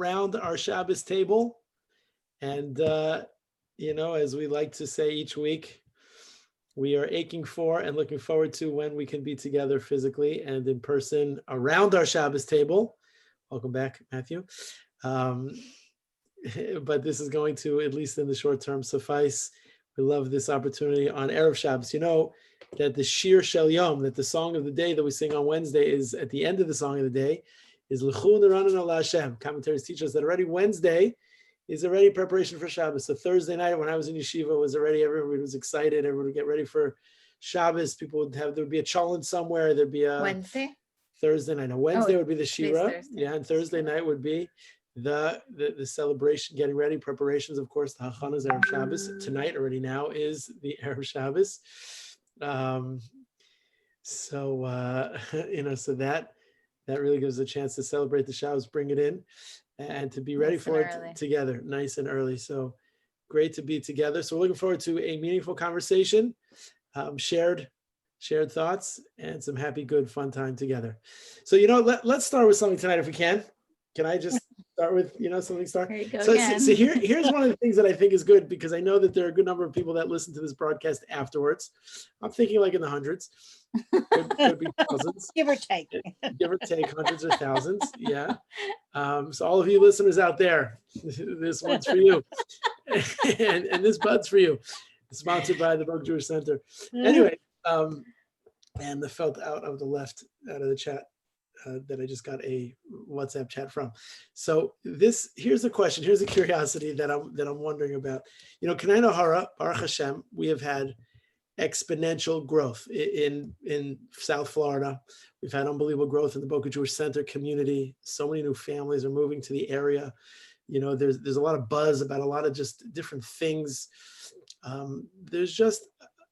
around our Shabbos table. And, as we like to say each week, we are aching for and looking forward to when we can be together physically and in person around our Shabbos table. Welcome back, Matthew. But this is going to, at least in the short term, suffice. We love this opportunity on Erev Shabbos. You know that the Shir Shel Yom, that the song of the day that we sing on Wednesday is at the end of the song of the day, is L'chu Neranan Ala Hashem. Commentaries teach us that already Wednesday is already preparation for Shabbos. So Thursday night when I was in yeshiva was already, everybody was excited. Everyone would get ready for Shabbos. People there would be a cholent somewhere. There'd be a Thursday night. Now Wednesday would be the Shira. Yeah, and Thursday night would be the celebration, getting ready, preparations, of course, the Hachanas Erev Shabbos. Tonight already now is the Erev Shabbos. So that really gives a chance to celebrate the Shabbos, bring it in, and to be ready for it together, nice and early. So great to be together. So we're looking forward to a meaningful conversation, shared thoughts, and some happy, good, fun time together. So, let's start with something tonight if we can. Can I just start with, something start? There you go so again. Here's one of the things that I think is good, because I know that there are a good number of people that listen to this broadcast afterwards. I'm thinking like in the hundreds. Could be thousands. Give or take. Give or take, hundreds or thousands. Yeah. So all of you listeners out there, this one's for you. and this bud's for you. Sponsored by the Boca Jewish Center. Anyway, and the felt out of the chat that I just got a WhatsApp chat from. So here's a question, here's a curiosity that I'm wondering about. Kanai Hara, Baruch Hashem, we have had exponential growth in South Florida. We've had unbelievable growth in the Boca Jewish Center community. So many new families are moving to the area. There's a lot of buzz about a lot of just different things. There's just,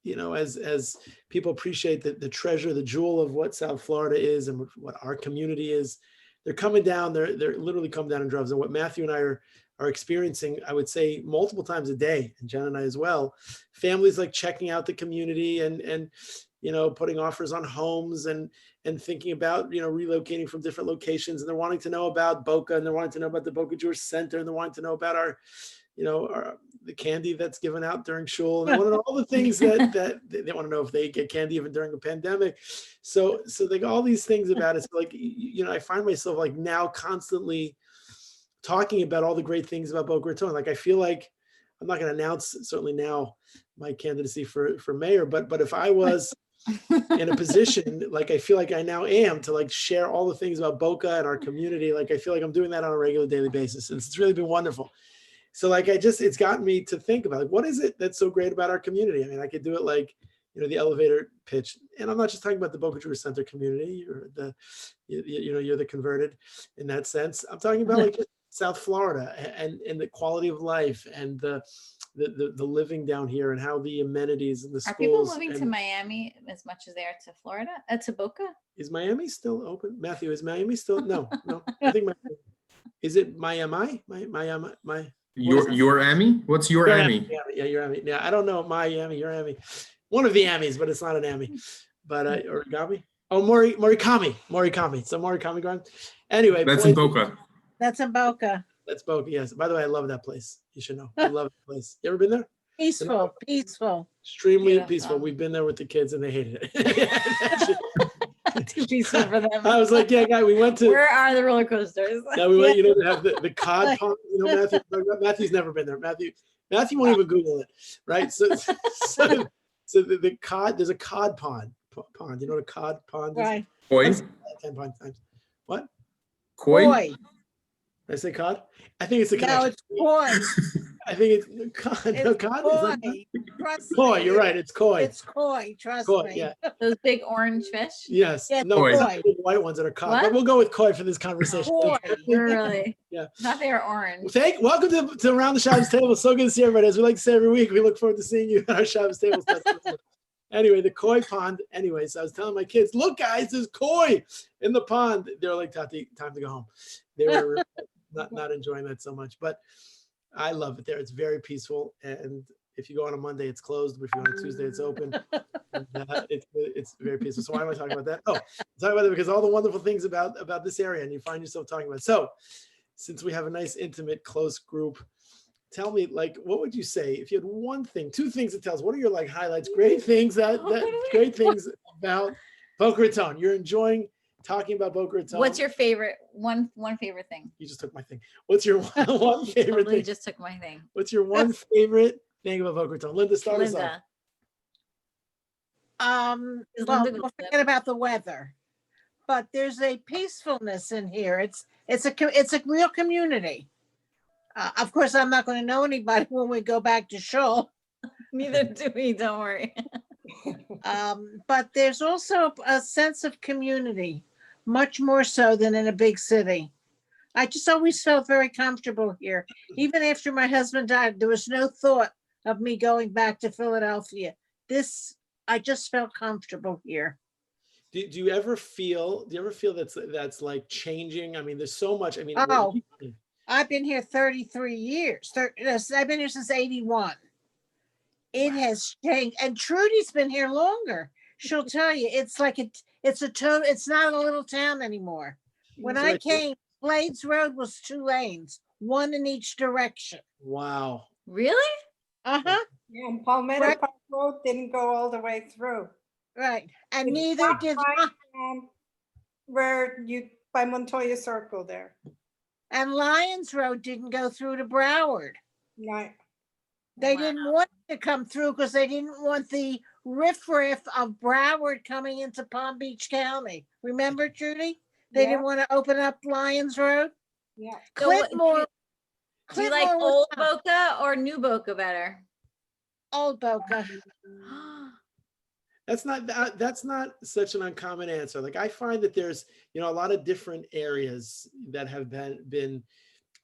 as people appreciate the treasure, the jewel of what South Florida is and what our community is, they're coming down, they're literally coming down in droves. And what Matthew and I are experiencing, I would say multiple times a day, and Jen and I as well, families like checking out the community and putting offers on homes and thinking about, relocating from different locations, and they're wanting to know about Boca, and they're wanting to know about the Boca Jewish Center, and they're wanting to know about our the candy that's given out during shul, and they want to know all the things that they want to know if they get candy even during a pandemic. So like all these things about it. So like, I find myself like now constantly talking about all the great things about Boca Raton. Like I feel like I'm not going to announce certainly now my candidacy for mayor, but if I was in a position like I feel like I now am to like share all the things about Boca and our community, like I feel like I'm doing that on a regular daily basis, and it's really been wonderful. So like it's gotten me to think about like, what is it that's so great about our community? I mean, I could do it like, the elevator pitch, and I'm not just talking about the Boca Jewish Center community or you're the converted in that sense. I'm talking about like South Florida and the quality of life and the living down here and how the amenities and the schools. Are people moving to Miami as much as they are to Florida? To Boca? Is Miami still open? Matthew, is Miami still? No. I think Miami. Is it Miami? Your Emmy? What's your Emmy? Yeah, your Emmy. Yeah, I don't know Miami, your Emmy. One of the Emmys, but it's not an Emmy. But origami. Oh, Morikami. So Morikami ground. Anyway, that's in Boca. That's in Boca. That's Boca. Yes. By the way, I love that place. You should know. I love that place. You ever been there? Peaceful. Extremely peaceful. We've been there with the kids, and they hated it. Too peaceful for them. I was like, yeah, guy, we went to. Where are the roller coasters? Yeah, we went. To have the cod pond. Matthew's never been there. Matthew won't even Google it, right? So the cod. There's a cod pond. You know what a cod pond is? Right. Koi. 10 times. What? Koi. Did I say cod? I think it's a connection. No, it's koi. I think it's cod. No, cod. Koi. Koi. You're right. It's koi. It's koi. Trust koi, me. Yeah. Those big orange fish? Yes. Yeah, no, koi. White ones that are cod. What? But we'll go with koi for this conversation. Koi. Really? Yeah. Not they are orange. Welcome to Around the Shabbos Table. So good to see everybody. As we like to say every week, we look forward to seeing you at our Shabbos Table. Anyway, the koi pond. Anyway, so I was telling my kids, look, guys, there's koi in the pond. They were like, Tati, time to go home. They were not enjoying that so much, but I love it there. It's very peaceful, and if you go on a Monday, it's closed, but if you go on a Tuesday, it's open. And, it's very peaceful. So why am I talking about that? Oh, I'm talking about it because all the wonderful things about this area, and you find yourself talking about it. since we have a nice, intimate, close group, tell me, like, what would you say if you had one thing, two things to tell us? What are your like highlights? Great things great things about Boca Raton. You're enjoying talking about Boca Raton. What's your favorite one favorite thing? You just took my thing. What's your one favorite Totally thing? just took my thing. What's your one favorite thing about Boca Raton? Linda, start us off. Linda. Is Well, Linda we'll good? forget about the weather, but there's a peacefulness in here. It's a real community. Of course, I'm not going to know anybody when we go back to Shul. Neither do we, don't worry. But there's also a sense of community, much more so than in a big city. I just always felt very comfortable here. Even after my husband died, there was no thought of me going back to Philadelphia. I just felt comfortable here. Do you ever feel that's like changing? I mean, there's so much. I mean, Oh. I've been here 33 years. I've been here since 81. It has changed. And Trudy's been here longer. She'll tell you, it's not a little town anymore. When I came, Blades Road was 2 lanes, one in each direction. Wow. Really? Uh-huh. Yeah, and Palmetto Right. Park Road didn't go all the way through. Right. And It's neither not did, right, where by Montoya Circle there. and Lyons Road didn't go through to Broward. Right. They Wow. didn't want to come through because they didn't want the riffraff of Broward coming into Palm Beach County. Remember, Trudy? They didn't want to open up Lyons Road. Yeah. So what- Clintmore. Do you like Clintmore was old not. Boca or new Boca better? Old Boca. That's not such an uncommon answer. Like I find that there's, a lot of different areas that have been,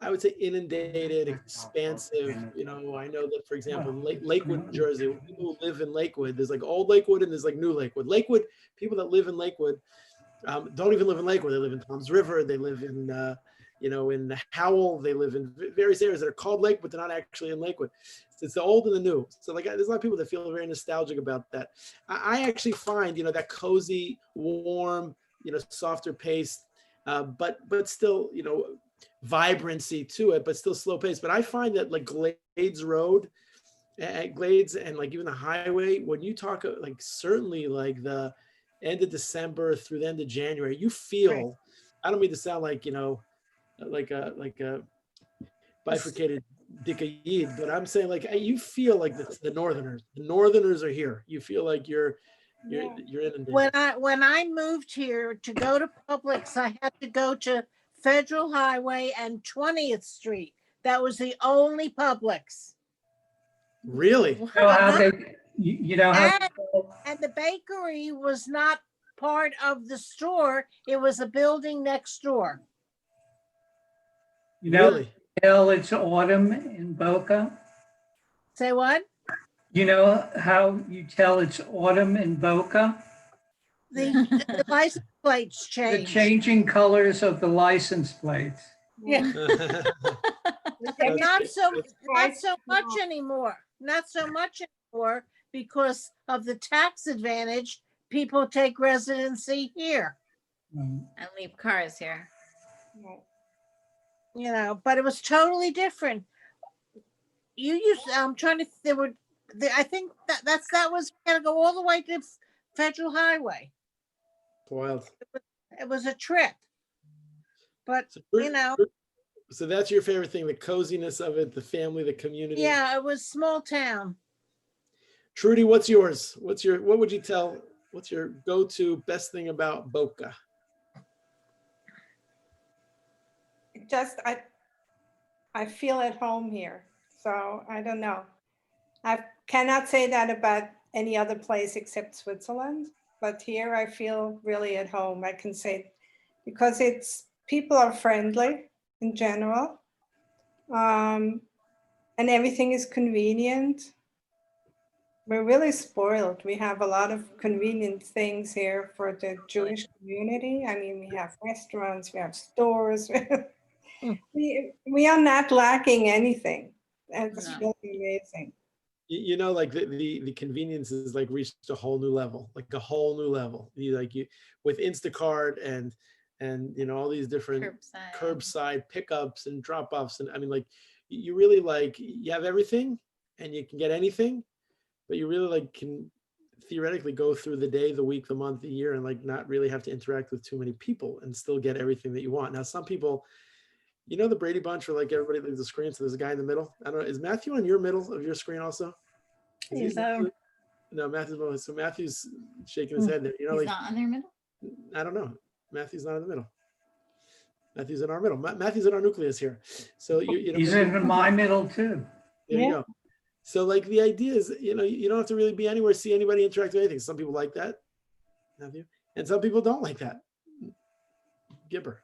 I would say, inundated, expansive. I know that, for example, Lakewood, New Jersey, people who live in Lakewood, there's like old Lakewood and there's like new Lakewood. Lakewood, people that live in Lakewood don't even live in Lakewood. They live in Toms River. They live in, in Howell. They live in various areas that are called Lakewood, but they're not actually in Lakewood. It's the old and the new. So like, there's a lot of people that feel very nostalgic about that. I actually find, that cozy, warm, softer pace, but still, vibrancy to it, but still slow pace. But I find that like Glades Road, Glades, and like even the highway, when you talk like certainly like the end of December through the end of January, you feel, Right. I don't mean to sound like, like a bifurcated Dickayid, but I'm saying like you feel like the Northerners are here. You feel like you're inundated. When I moved here to go to Publix, I had to go to Federal Highway and 20th Street. That was the only Publix. Really? You know how And the bakery was not part of the store. It was a building next door. Really? tell it's autumn in Boca? Say what? You know how you tell it's autumn in Boca? The license plates The changed. changing colors of the license plates. Yeah. And not so Right. much anymore. Not so much anymore because of the tax advantage. People take residency here, Um, And leave cars here. Right. but it was totally different. You used, I'm trying to, I think that was gonna go all the way to Federal Highway. Wild. It was a trip. But, So that's your favorite thing, the coziness of it, the family, the community. yeah, it was small town. Trudy, what's yours? What would you tell? What's your go-to best thing about Boca? Just I feel at home here, so I don't know. I cannot say that about any other place except Switzerland, but here I feel really at home. I can say because people are friendly in general, and everything is convenient. We're really spoiled. We have a lot of convenient things here for the Jewish community. I mean, we have restaurants, we have stores. We are not lacking anything. It's No. really amazing. Like the convenience is like reached a whole new level, like a whole new level. You with Instacart and and all these different Curbside. curbside pickups and drop-offs. And I mean, like, you really like, you have everything and you can get anything, but you really like can theoretically go through the day, the week, the month, the year, and like not really have to interact with too many people and still get everything that you want. Now, some people, the Brady Bunch, where like everybody leaves the screen, so there's a guy in the middle. I don't know, is Matthew on your middle of your screen also? Is he- No, Matthew's, so Matthew's shaking his head there. He's Like, not on their middle? I don't know. Matthew's not in the middle. Matthew's in our middle. Matthew's in our nucleus here. So He's in my middle too. there you go. So like the idea is, you don't have to really be anywhere, see anybody, interact with anything. Some people like that, Matthew, and some people don't like that. Gibber.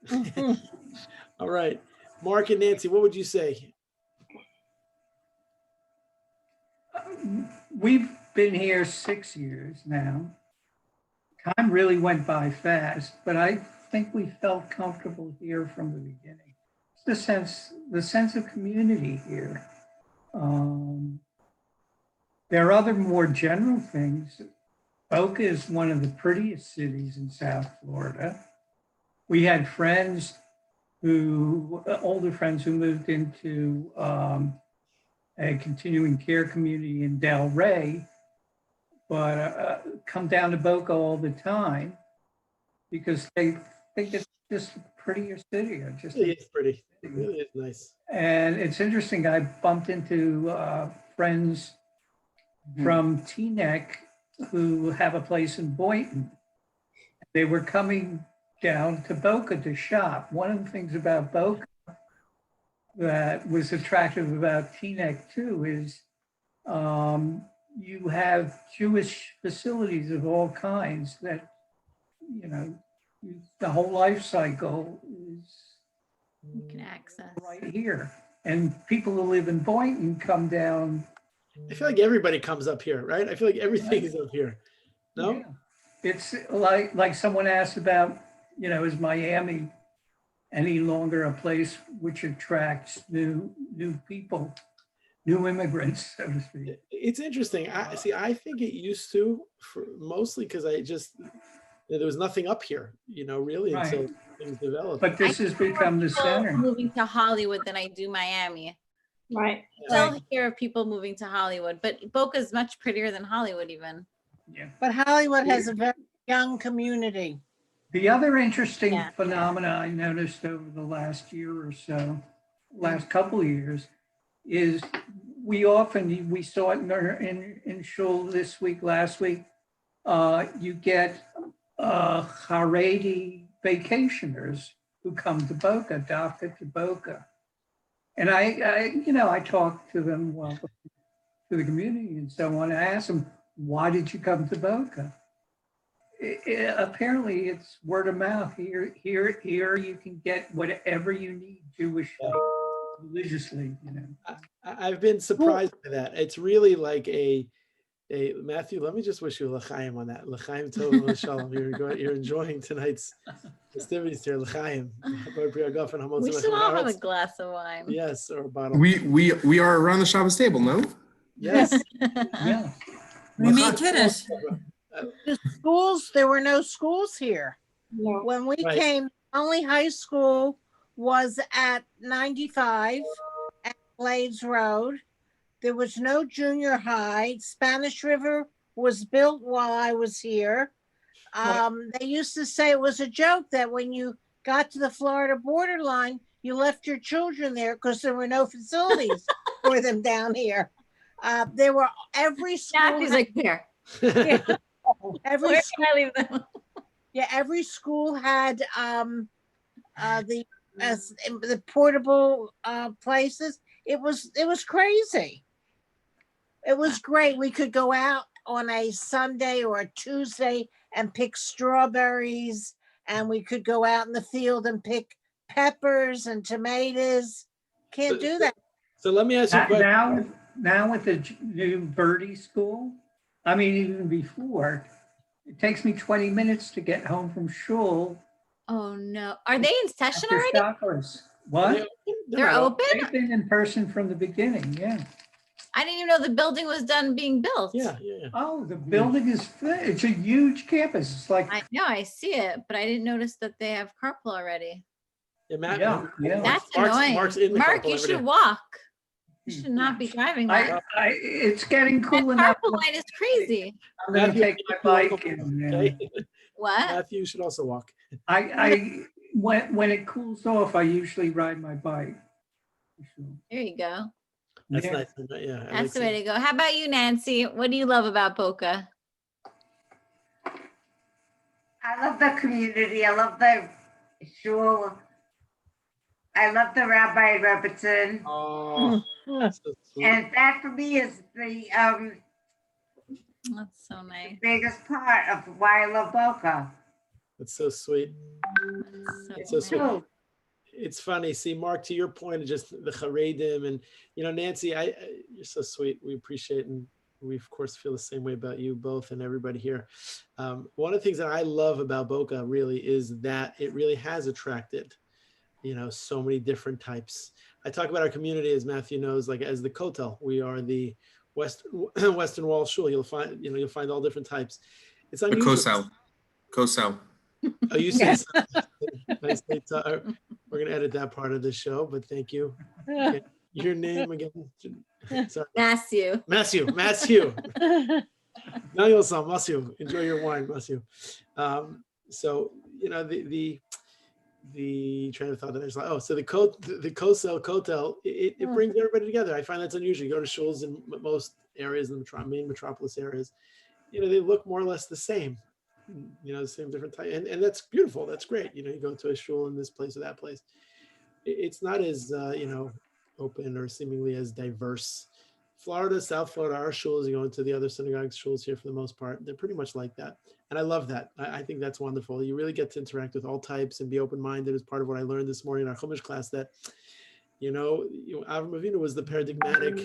All right. Mark and Nancy, what would you say? We've been here 6 years now. Time really went by fast, but I think we felt comfortable here from the beginning. It's the sense of community here. There are other more general things. Boca is one of the prettiest cities in South Florida. We had older friends who moved into a continuing care community in Del Rey, but come down to Boca all the time because they think it's just a prettier city. It's pretty. It really is nice. And it's interesting, I bumped into friends from Teaneck who have a place in Boynton. They were coming down to Boca to shop. One of the things about Boca that was attractive about Teaneck too is you have Jewish facilities of all kinds that, the whole life cycle is You can access. right here. And people who live in Boynton come down. I feel like everybody comes up here, right? I feel like everything is up here. No? Yeah. It's like someone asked about, is Miami any longer a place which attracts new people, new immigrants, so to speak? It's interesting. I think it used to, mostly because there was nothing up here, really, Right. until things developed. But this has become the center. Moving to Hollywood than I do Miami. Right. Still hear of people moving to Hollywood, but Boca is much prettier than Hollywood even. Yeah. But Hollywood has a very young community. The other interesting Yeah. phenomena I noticed over the last year or so, last couple of years, is we saw it in shul this week, last week, you get Haredi vacationers who come to Boca, Dhaka to Boca. And I talked to them, to the community and so on. I asked them, why did you come to Boca? Apparently it's word of mouth. Here you can get whatever you need Jewishly, religiously, I've been surprised by that. It's really like a Matthew, let me just wish you l'chaim on that. L'chaim tov l'shalom. You're enjoying tonight's festivities here. L'chaim. We should all have a glass of wine. Yes, or a bottle. We are around the Shabbos table, no? Yes. Yeah. We made kiddush. The schools, there were no schools here. No. When we Right. came, only high school was at 95 at Blades Road. There was no junior high. Spanish River was built while I was here. They used to say it was a joke that when you got to the Florida borderline, you left your children there because there were no facilities for them down here. There were every school. Matthew's like, here. Every Where school, can I leave them? yeah, every school had the portable places. It was crazy. It was great. We could go out on a Sunday or a Tuesday and pick strawberries, and we could go out in the field and pick peppers and tomatoes. Can't do that. So let me ask you a question. Now with the new Verdi school, I mean, even before, it takes me 20 minutes to get home from shul. Oh no. Are they in session after already? Shabbos. What? They're open? They've been in person from the beginning, yeah. I didn't even know the building was done being built. Yeah, yeah, yeah. Oh, the building is, it's a huge campus. It's like, I know, I see it, but I didn't notice that they have carpool already. Yeah, Matt, Yeah, yeah. That's Mark's annoying. in the Mark, carpool you every should day. walk. You should not be driving that. It's getting That cool enough. carpool line is crazy. I'm gonna Matthew, take you my also bike walk, and, okay? What? Matthew should also walk. when it cools off, I usually ride my bike. There you go. That's Yeah. nice. Yeah, I That's the like way to go. How about you, Nancy? What do you love about Boca? I love the community. I love the shul. I love the Rabbi Rebbetzin. Oh, so sweet. And that for me is the That's so nice. biggest part of why I love Boca. That's so sweet. That's So sweet. True. It's funny. See, Mark, to your point of just the Haredim and, Nancy, you're so sweet. We appreciate, and we of course feel the same way about you both and everybody here. One of the things that I love about Boca really is that it really has attracted, so many different types. I talk about our community, as Matthew knows, like as the Kotel. We are the Western Wall Shul. You'll find all different types. It's The unusual. Kosel. Oh, you say nice. We're gonna edit that part of the show, but thank you. Okay. Your name again? Sorry. Matthew. Matthew. Matthew. Enjoy your wine, Matthew. So the train of thought that there's so the Kosel Kotel, it brings everybody together. I find that's unusual. You go to shuls in most areas in the main metropolis areas, they look more or less the same. The same different type, and that's beautiful. That's great. You go to a shul in this place or that place. It's not as open or seemingly as diverse. Florida, South Florida, our shuls, you go into the other synagogues, shuls here for the most part, they're pretty much like that. And I love that. I think that's wonderful. You really get to interact with all types and be open-minded as part of what I learned this morning in our Chumash class, that, Avram Avinu was the paradigmatic,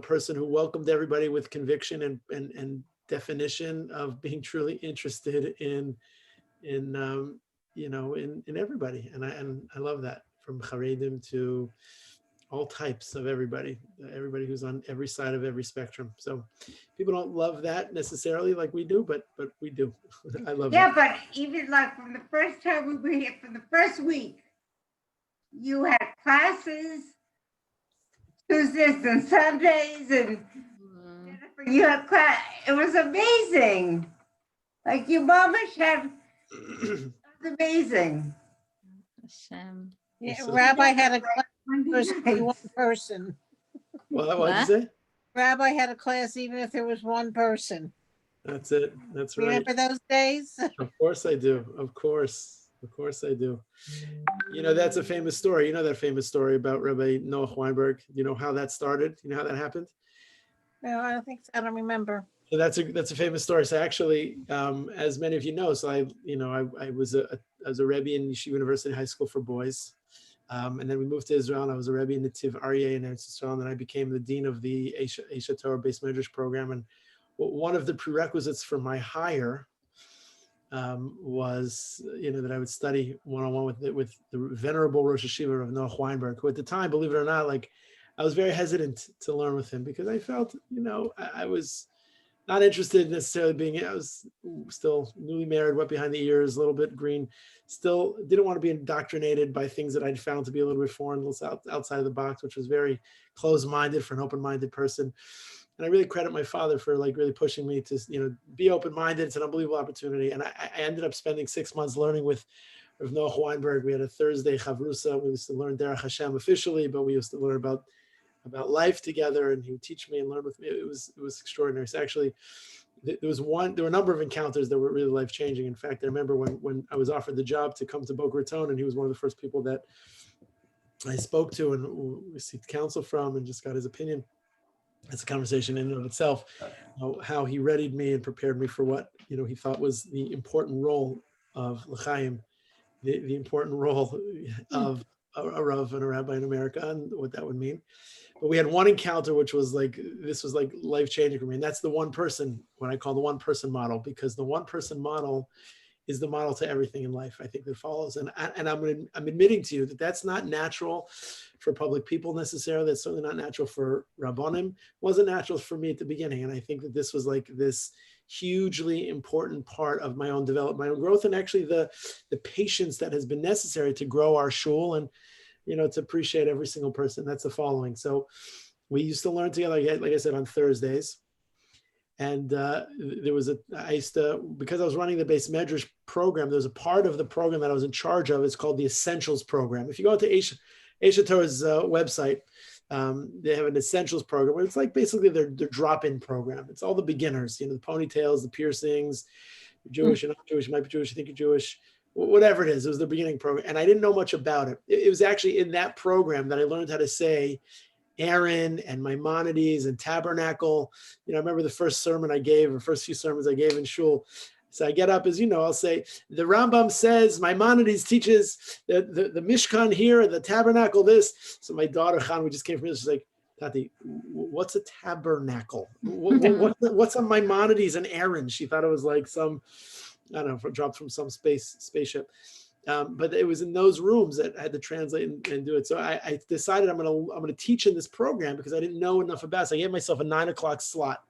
person who welcomed everybody with conviction and definition of being truly interested in everybody. And I love that, from Haredim to all types of everybody who's on every side of every spectrum. So people don't love that necessarily like we do, but we do. I love Yeah, that. but even like from the first time we were here, for the first week, you had classes Tuesdays and Sundays, and you had class. It was amazing. Like your mama had, it was amazing. Hashem. Yeah, So- Rabbi had a class, it was only one person. Well, what'd you say? Rabbi had a class even if there was one person. That's it. That's right. Remember those days? Of course I do. Of course I do. That's a famous story. That famous story about Rabbi Noah Weinberg. You know how that started? You know how that happened? No, I don't think so. I don't remember. So that's a famous story. So actually, as many of you know, so I was a Rebbe in Yeshiva University High School for boys. And then we moved to Israel, and I was a Rebbe in Netiv Aryeh in Eretz Yisrael, and then I became the dean of the Eisha Torah Beis Medrash program. And one of the prerequisites for my hire was, that I would study one-on-one with the venerable Rosh Yeshiva of Noah Weinberg, who at the time, believe it or not, I was very hesitant to learn with him because I felt, I was not interested necessarily I was still newly married, wet behind the ears, a little bit green, still didn't want to be indoctrinated by things that I'd found to be a little bit foreign, a little outside of the box, which was very closed-minded for an open-minded person. And I really credit my father for really pushing me to, be open-minded. It's an unbelievable opportunity. And I ended up spending 6 months learning with Noah Weinberg. We had a Thursday chavrusa. We used to learn Derech Hashem officially, but we used to learn about life together, and he would teach me and learn with me. It was extraordinary. So actually, there were a number of encounters that were really life-changing. In fact, I remember when I was offered the job to come to Boca Raton, and he was one of the first people that I spoke to and received counsel from, and just got his opinion. It's a conversation in and of itself, how he readied me and prepared me for what he thought was the important role of l'chaim, the important role of a Rav and a rabbi in America, and what that would mean. But we had one encounter, which was this was life-changing for me. And that's the one person, what I call the one person model, because the one person model is the model to everything in life, I think, that follows. And I'm admitting to you that that's not natural for public people necessarily. That's certainly not natural for Rabbonim. Wasn't natural for me at the beginning. And I think that this was like this hugely important part of my own development, my own growth, and actually the patience that has been necessary to grow our shul and, to appreciate every single person. That's the following. So we used to learn together, like I said, on Thursdays. And because I was running the Beis Medrash program, there was a part of the program that I was in charge of. It's called the Essentials Program. If you go to Aish Torah's website, they have an Essentials program where it's like basically their drop-in program. It's all the beginners, the ponytails, the piercings, you're Jewish, you're not Jewish, you might be Jewish, you think you're Jewish, whatever it is. It was the beginning program. And I didn't know much about it. It was actually in that program that I learned how to say Aaron and Maimonides and Tabernacle. I remember the first sermon I gave, or first few sermons I gave in shul. So I get up, as I'll say, the Rambam says, Maimonides teaches the Mishkan here, the Tabernacle this. So my daughter, Chan, we just came from this, she's like, Tati, what's a tabernacle? What's a Maimonides and Aaron? She thought it was like some, I don't know, dropped from some spaceship. But it was in those rooms that I had to translate and do it. So I decided I'm gonna teach in this program because I didn't know enough about it. So I gave myself a 9 o'clock slot.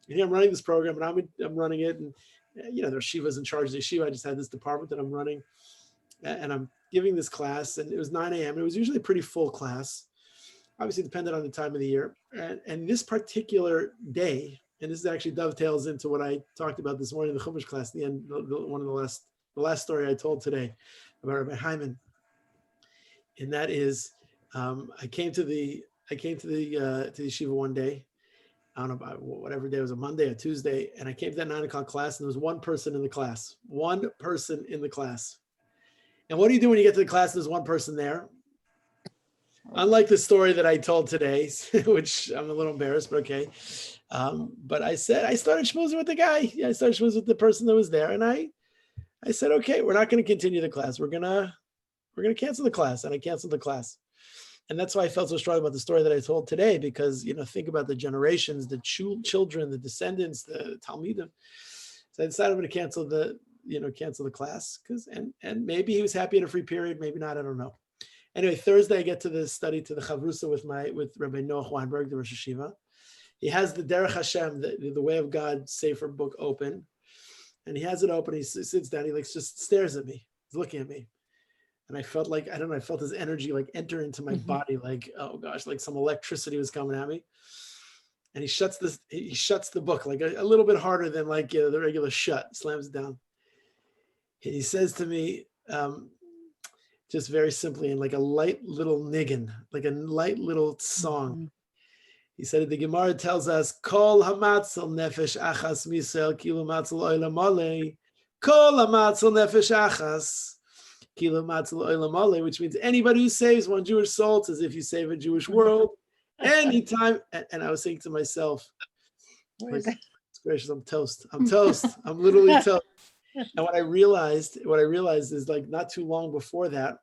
And here I'm running this program, and I'm running it. And there's Shivas in charge of the Shiva. I just had this department that I'm running, and I'm giving this class. And it was 9 a.m. It was usually a pretty full class. Obviously, depended on the time of the year. And this particular day, and this actually dovetails into what I talked about this morning in the Chumash class. The end, one of the last story I told today about Rabbi Hyman, and that is, I came to the yeshiva one day. I don't know about whatever day it was, a Monday or Tuesday, and I came to that 9 o'clock class, and there was one person in the class. One person in the class. And what do you do when you get to the class and there's one person there? Unlike the story that I told today, which I'm a little embarrassed, but okay. But I started schmoozing with the guy. Yeah, I started schmoozing with the person that was there, and I said, okay, we're not going to continue the class. We're gonna cancel the class, and I canceled the class. And that's why I felt so strong about the story that I told today, because think about the generations, the children, the descendants, the Talmidim. So I decided I'm going to cancel the class and maybe he was happy in a free period, maybe not, I don't know. Anyway, Thursday I get to the study to the Chavrusa with Rabbi Noach Weinberg, the Rosh Hashiva. He has the Derech Hashem, the Way of God Sefer book open, and he has it open. He sits down. He just stares at me. He's looking at me, and I felt like, I don't know, I felt his energy enter into my body, like, oh gosh, like some electricity was coming at me. And he shuts the book like a little bit harder than the regular shut, slams it down. And he says to me, just very simply, in like a light little niggin, like a light little song. He said, the Gemara tells us, Kol hamatzel nefesh achas misel kilu matzel olam alei. Kol hamatzel nefesh achas kilu matzel olam alei, which means anybody who saves one Jewish soul, it's as if you save a Jewish world. Anytime. And I was thinking to myself, like, gracious, I'm toast. I'm literally toast. And what I realized is, like, not too long before that,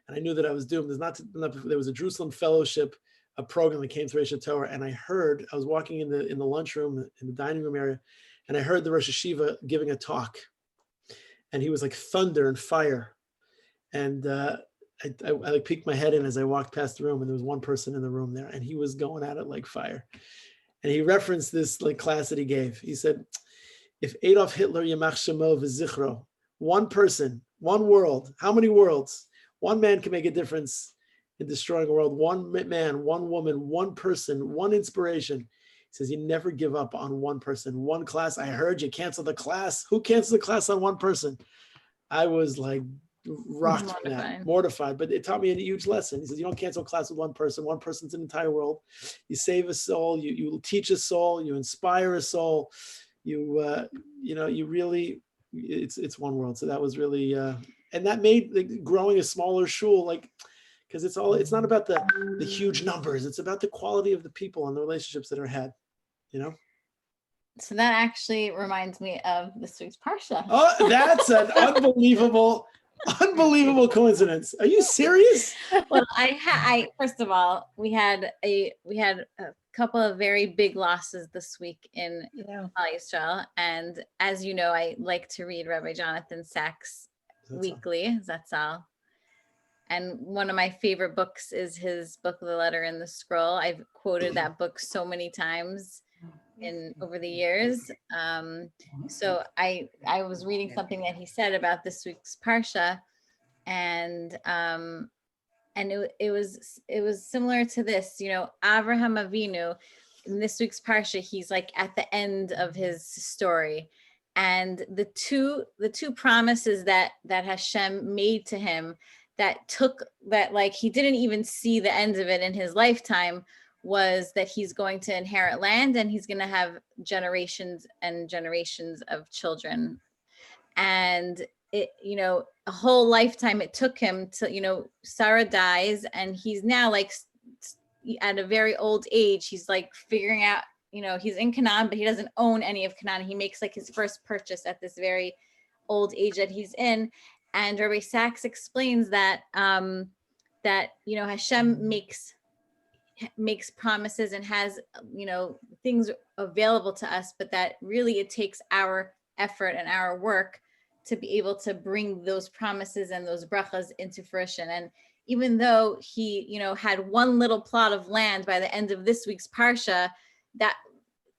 and I knew that I was doomed. There was a Jerusalem fellowship, a program that came through Aish Torah, and I was walking in the lunchroom, in the dining room area, and I heard the Rosh Hashiva giving a talk, and he was like thunder and fire, and I like peeked my head in as I walked past the room, and there was one person in the room there, and he was going at it like fire, and he referenced this like class that he gave. He said, if Adolf Hitler, Yamach Shemo v'zichro, one person, one world, how many worlds? One man can make a difference in destroying a world. One man, one woman, one person, one inspiration. He says, you never give up on one person, one class. I heard you cancel the class. Who cancels the class on one person? I was like rocked from that, mortified, but it taught me a huge lesson. He says, you don't cancel a class with one person. One person's an entire world. You save a soul, you teach a soul, you inspire a soul. You really, it's one world. So that was really, and that made growing a smaller shul, like, because it's not about the huge numbers. It's about the quality of the people and the relationships that are had, So that actually reminds me of this week's Parsha. Oh, that's an unbelievable coincidence. Are you serious? Well, I first of all, we had a couple of very big losses this week in Israel, and as you know, I like to read Rabbi Jonathan Sachs weekly. That's all. And one of my favorite books is his book, The Letter in the Scroll. I've quoted that book so many times over the years. So I was reading something that he said about this week's Parsha, and it was similar to this, Avraham Avinu in this week's Parsha, he's like at the end of his story. And the two promises that Hashem made to him that like he didn't even see the end of it in his lifetime was that he's going to inherit land and he's going to have generations and generations of children. And it, a whole lifetime it took him to, Sarah dies and he's now like at a very old age, he's like figuring out, he's in Canaan, but he doesn't own any of Canaan. He makes like his first purchase at this very old age that he's in. And Rabbi Sachs explains that, Hashem makes promises and has, things available to us, but that really it takes our effort and our work to be able to bring those promises and those brachas into fruition. And even though he, had one little plot of land by the end of this week's Parsha, that,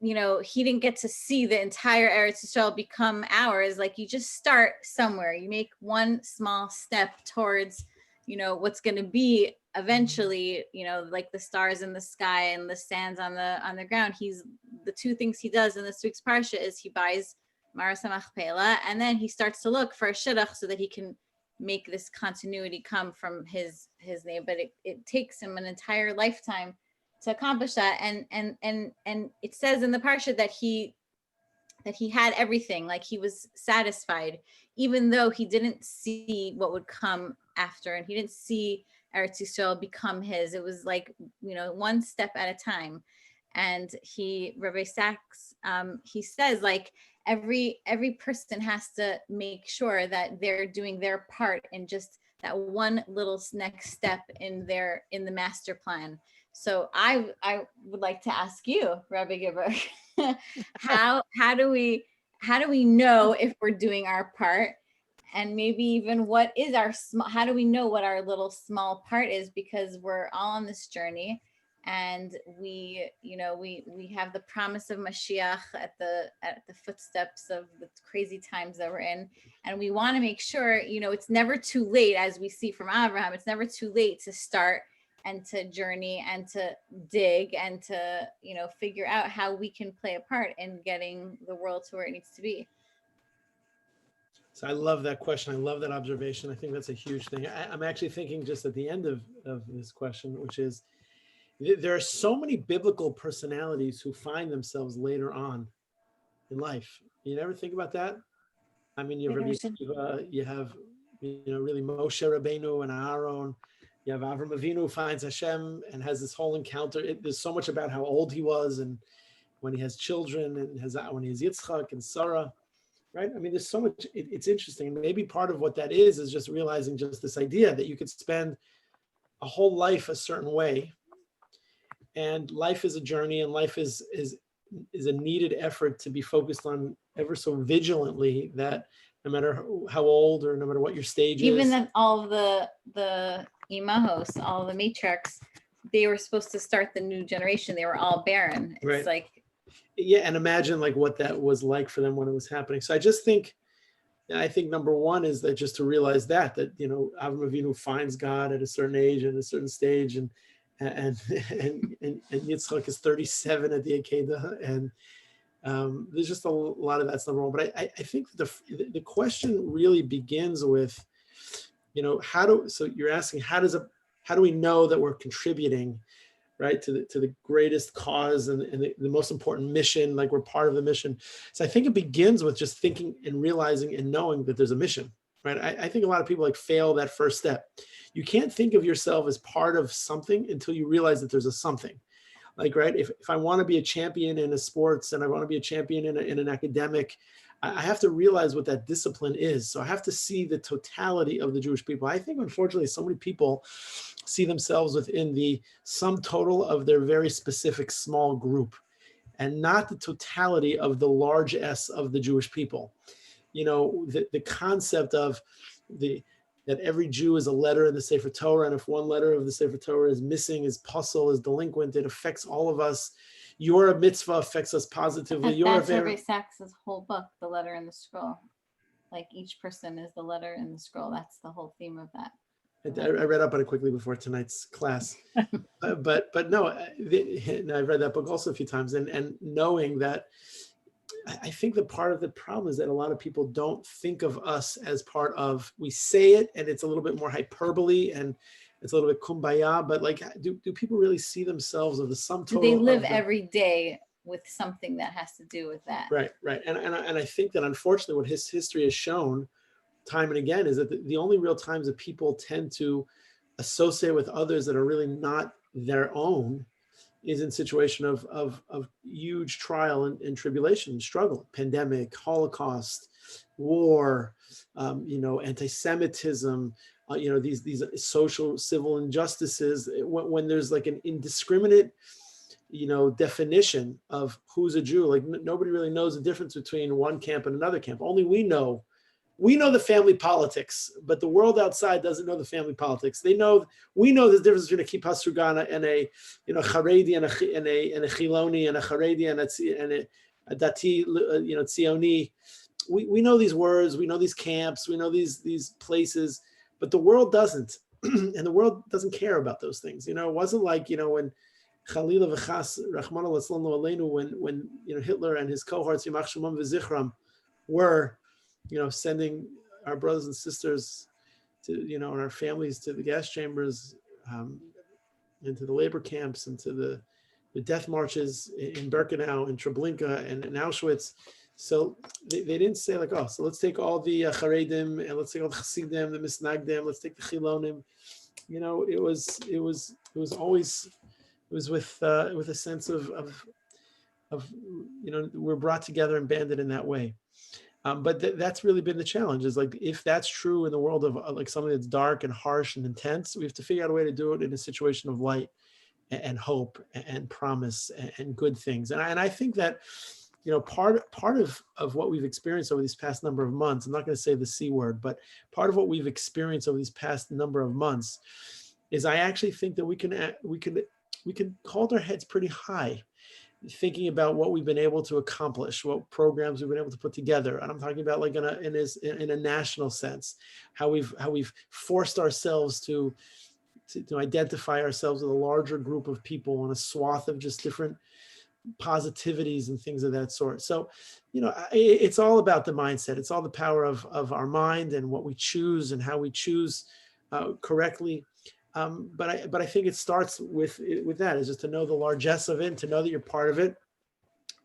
he didn't get to see the entire Eretz Yisrael become ours. Like you just start somewhere, you make one small step towards, what's going to be eventually, like the stars in the sky and the sands on the ground. The two things he does in this week's Parsha is he buys Maras HaMachpelah, and then he starts to look for a shidduch so that he can make this continuity come from his name. But it takes him an entire lifetime to accomplish that. And it says in the Parsha that he had everything, like he was satisfied, even though he didn't see what would come after, and he didn't see Eretz Yisrael become his. It was like, one step at a time. And Rabbi Sachs, he says like every person has to make sure that they're doing their part in just that one little next step in the master plan. So I would like to ask you, Rabbi Gibber, how do we know if we're doing our part, and maybe even what is how do we know what our little small part is, because we're all on this journey, and we have the promise of Mashiach at the footsteps of the crazy times that we're in, and we want to make sure it's never too late, as we see from Abraham. It's never too late to start and to journey and to dig and to figure out how we can play a part in getting the world to where it needs to be. So I love that question. I love that observation. I think that's a huge thing. I'm actually thinking just at the end of this question, which is, there are so many biblical personalities who find themselves later on in life. You never think about that? I mean, you have really Moshe Rabbeinu and Aaron. You have Avram Avinu who finds Hashem and has this whole encounter. There's so much about how old he was and when he has children, and when he has Yitzchak and Sarah, right? I mean, there's so much. It's interesting. And maybe part of what that is just realizing just this idea that you could spend a whole life a certain way, and life is a journey, and life is a needed effort to be focused on ever so vigilantly, that no matter how old or no matter what your stage Even is. then, all the imahos, all the matriarchs, they were supposed to start the new generation. They were all barren. It's right. like, yeah, and imagine like what that was like for them when it was happening. So I think number one is that just to realize that Avram Avinu finds God at a certain age and a certain stage, and Yitzchak is 37 at the Akedah, and there's just a lot of that's number one. But I think the question really begins with, so you're asking how do we know that we're contributing, right, to the greatest cause and the most important mission, like we're part of the mission. So I think it begins with just thinking and realizing and knowing that there's a mission, right? I think a lot of people fail that first step. You can't think of yourself as part of something until you realize that there's a something. Like, right, if I want to be a champion in a sports and I want to be a champion in an academic, I have to realize what that discipline is. So I have to see the totality of the Jewish people. I think, unfortunately, so many people see themselves within the sum total of their very specific small group, and not the totality of the large S of the Jewish people. The concept of the that every Jew is a letter in the Sefer Torah, and if one letter of the Sefer Torah is missing, is puzzle, is delinquent, it affects all of us. Your mitzvah affects us positively. That's Rabbi Sachs's whole book, The Letter in the Scroll. Like each person is the letter in the scroll. That's the whole theme of that. I read up on it quickly before tonight's class, but no, I read that book also a few times, and knowing that, I think that part of the problem is that a lot of people don't think of us as part of, we say it and it's a little bit more hyperbole and it's a little bit kumbaya, but like, do people really see themselves of the sum total? Do they live every day with something that has to do with that? Right. And I think that unfortunately what his history has shown time and again is that the only real times that people tend to associate with others that are really not their own is in situation of huge trial and tribulation and struggle, pandemic, Holocaust, war, anti-Semitism, these social civil injustices, when there's like an indiscriminate, definition of who's a Jew. Like nobody really knows the difference between one camp and another camp. Only we know the family politics, but the world outside doesn't know the family politics. We know the difference between a kippah srugana and a Haredi and a Chiloni and a Haredi and a Dati, Tzioni. We know these words, we know these camps, we know these places, but the world doesn't, and the world doesn't care about those things. It wasn't like when Chalila v'chas Rachmana litzlan lo aleinu, when Hitler and his cohorts Yimach Shemam v'zichram were sending our brothers and sisters to, and our families to the gas chambers, into the labor camps, into the death marches in Birkenau, in Treblinka, and in Auschwitz. So they didn't say like, oh, so let's take all the Charedim and let's take all the Chassidim, the Misnagdim, let's take the Chilonim. It was always with a sense of we're brought together and banded in that way. But that's really been the challenge, is like, if that's true in the world of like something that's dark and harsh and intense, we have to figure out a way to do it in a situation of light and hope and promise and good things. And I think that, part of what we've experienced over these past number of months, I'm not going to say the C word, but part of what we've experienced over these past number of months is I actually think that we can hold our heads pretty high, thinking about what we've been able to accomplish, what programs we've been able to put together. And I'm talking about like in a national sense, how we've forced ourselves to identify ourselves with a larger group of people on a swath of just different positivities and things of that sort. So, it's all about the mindset. It's all the power of our mind and what we choose and how we choose correctly. But I think it starts with that, is just to know the largesse of it, and to know that you're part of it.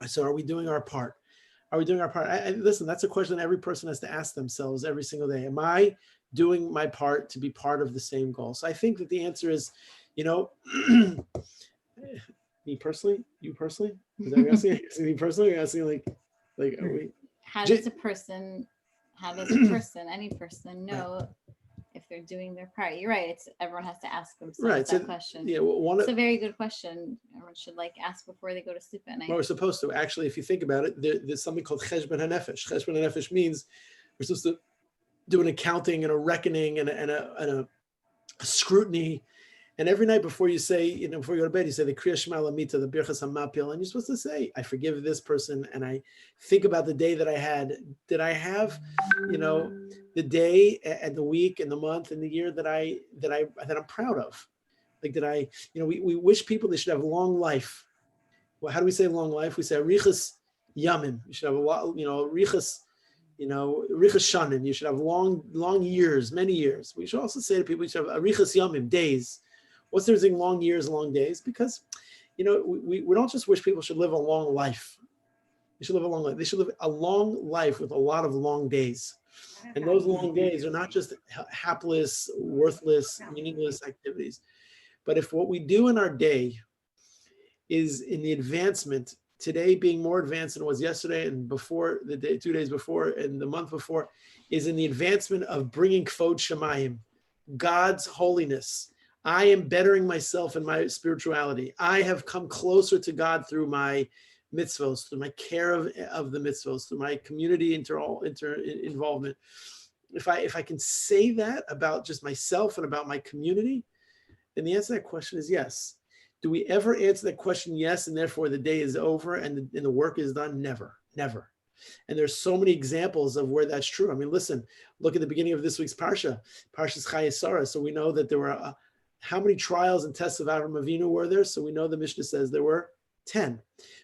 So are we doing our part? Are we doing our part? Listen, that's a question every person has to ask themselves every single day. Am I doing my part to be part of the same goal? So I think that the answer is, me personally, you personally, is that what you're asking? Me personally, you're asking like are we? How does a person, any person know if they're doing their part? You're right. Everyone has to ask themselves that question. Yeah, it's a very good question. Everyone should ask before they go to sleep at night. Well, we're supposed to. Actually, if you think about it, there's something called cheshbon hanefesh. Cheshbon hanefesh means we're supposed to do an accounting and a reckoning and a scrutiny. And every night before you say, before you go to bed, you say the Kriya Shema Lamita, the Birchas HaMapil, and you're supposed to say, I forgive this person, and I think about the day that I had. Did I have, the day and the week and the month and the year that I'm proud of? Like, did I, we wish people they should have long life. Well, how do we say long life? We say Arichas Yamim. You should have a lot, Arichas, Arichas Shanim. You should have long years, many years. We should also say to people, you should have Arichas Yamim, days. What's the difference between long years and long days? Because, we don't just wish people should live a long life. They should live a long life. They should live a long life with a lot of long days. And those long days are not just hapless, worthless, meaningless activities. But if what we do in our day is in the advancement, today being more advanced than it was yesterday and before the day, 2 days before and the month before, is in the advancement of bringing Kvod Shemayim, God's holiness. I am bettering myself in my spirituality. I have come closer to God through my mitzvos, through my care of the mitzvos, through my community involvement. if I can say that about just myself and about my community, then the answer to that question is yes. Do we ever answer that question yes, and therefore the day is over and the work is done? Never, never. And there's so many examples of where that's true. I mean, listen, look at the beginning of this week's Parsha, Parshas Chayei Sarah. So we know that there were, how many trials and tests of Avram Avinu were there? So we know the Mishnah says there were 10.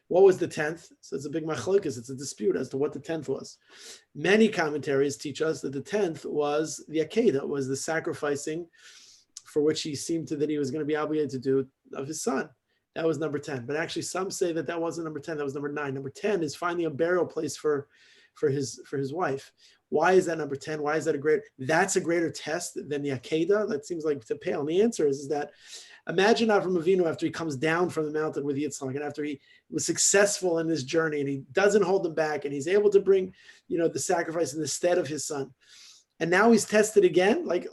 What was the 10th? So it's a big machlokas. It's a dispute as to what the 10th was. Many commentaries teach us that the 10th was the Akedah, was the sacrificing for which he seemed to that he was going to be obligated to do of his son. That was number 10. But actually some say that that wasn't number 10, that was number 9. Number 10 is finding a burial place for his wife. Why is that number 10? Why is that that's a greater test than the Akedah? That seems like to pale. And the answer is that imagine Avram Avinu after he comes down from the mountain with Yitzchak and after he was successful in this journey and he doesn't hold them back and he's able to bring, the sacrifice in the stead of his son. And now he's tested again. Like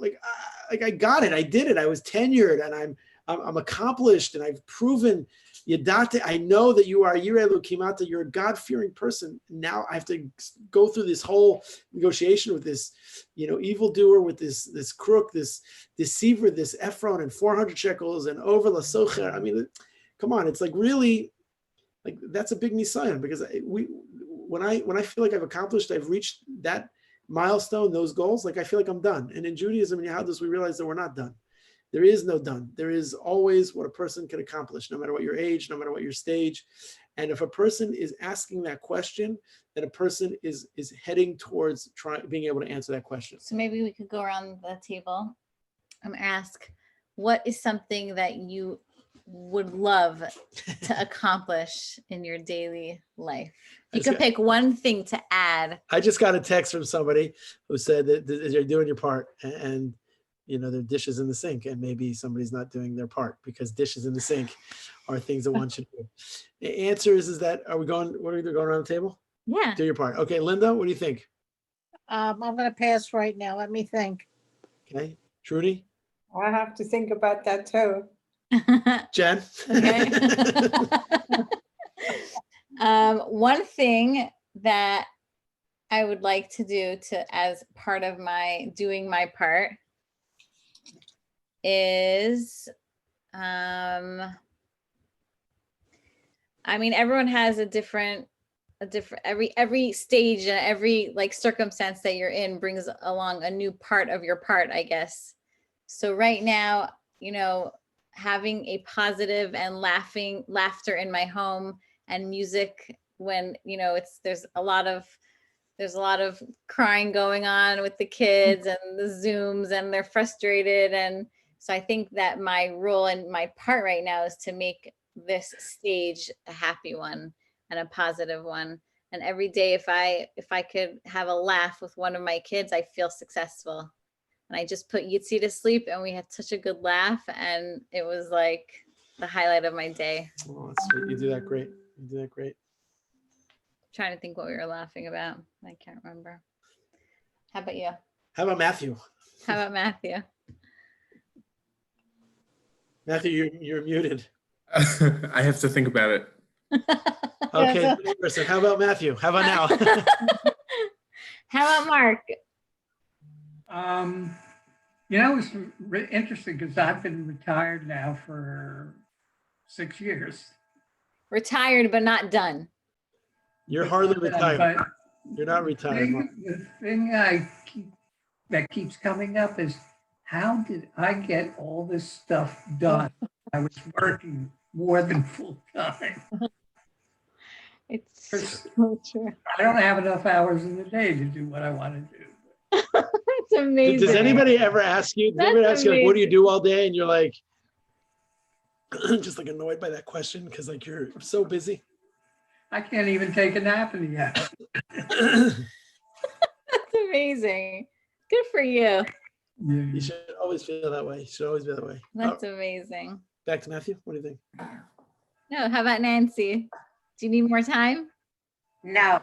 I got it. I did it. I was tenured and I'm accomplished and I've proven Yadate. I know that you are Yireh Elokimata. You're a God-fearing person. Now I have to go through this whole negotiation with this, evildoer, with this crook, this deceiver, this Ephron and 400 shekels and over la socher. I mean, come on. It's like really, like that's a big nisayon because when I feel like I've reached that milestone, those goals, like I feel like I'm done. And in Judaism and Yahadus, we realize that we're not done. There is no done. There is always what a person can accomplish, no matter what your age, no matter what your stage. And if a person is asking that question, then a person is heading towards being able to answer that question. So maybe we could go around the table and ask, what is something that you would love to accomplish in your daily life? You could pick one thing to add. I just got a text from somebody who said that you're doing your part and there are dishes in the sink and maybe somebody's not doing their part because dishes in the sink are things that one should do. The answer is that, we're going around the table? Yeah. Do your part. Okay, Linda, what do you think? I'm going to pass right now. Let me think. Okay, Trudy? I have to think about that too. Jen? Okay. One thing that I would like to do as part of my doing my part is, everyone has a different, every stage and every circumstance that you're in brings along a new part of your part, I guess. So right now, having a positive and laughter in my home and music when, there's a lot of crying going on with the kids and the Zooms and they're frustrated. And so I think that my role and my part right now is to make this stage a happy one and a positive one. And every day, if I could have a laugh with one of my kids, I feel successful. And I just put Yitzi to sleep and we had such a good laugh and it was like the highlight of my day. Oh, that's sweet. You do that great. I'm trying to think what we were laughing about. I can't remember. How about you? How about Matthew? Matthew? Matthew, you're muted. I have to think about it. Okay, person. How about Matthew? How about now? How about Mark? It's interesting because I've been retired now for 6 years. Retired, but not done. You're hardly retired. But You're not retired. the thing that keeps coming up is, how did I get all this stuff done? I was working more than full time. It's so true. I don't have enough hours in the day to do what I want to do. That's amazing. Does anybody ever ask you, like, what do you do all day? And you're like, just like annoyed by that question because like you're so busy. I can't even take a nap in the hour. That's amazing. Good for you. You should always feel that way. You should always be that way. That's amazing. Back to Matthew. What do you think? No, how about Nancy? Do you need more time? No.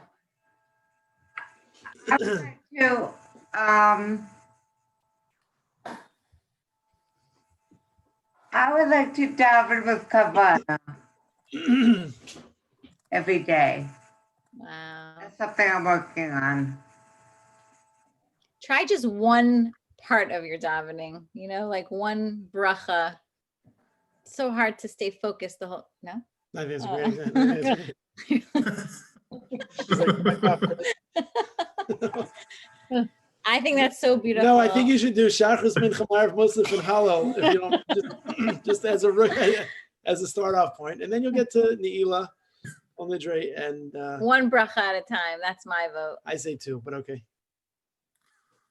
I would like to, I would like to daven with Kavana every day. Wow. That's something I'm working on. try just one part of your davening, like one bracha. It's so hard to stay focused the whole, no? I think it's great. I think it's great. She's like, I think that's so beautiful. no, I think you should do Shachris Mincha Ma'ariv Musaf and Hallel if you don't just as a start off point, and then you'll get to Ne'ilah, Ol Nidre, and one bracha at a time. That's my vote. I say 2, but okay.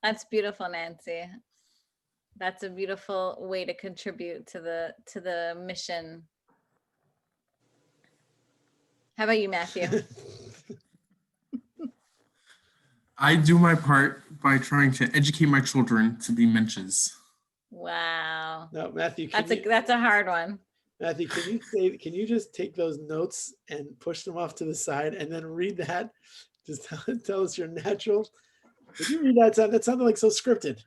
That's beautiful, Nancy. That's a beautiful way to contribute to the mission. How about you, Matthew? I do my part by trying to educate my children to be mensches. Wow. No, Matthew. That's a hard one. Matthew, can you just take those notes and push them off to the side and then read that? Just tell us your natural. Did you read that? That sounded like so scripted.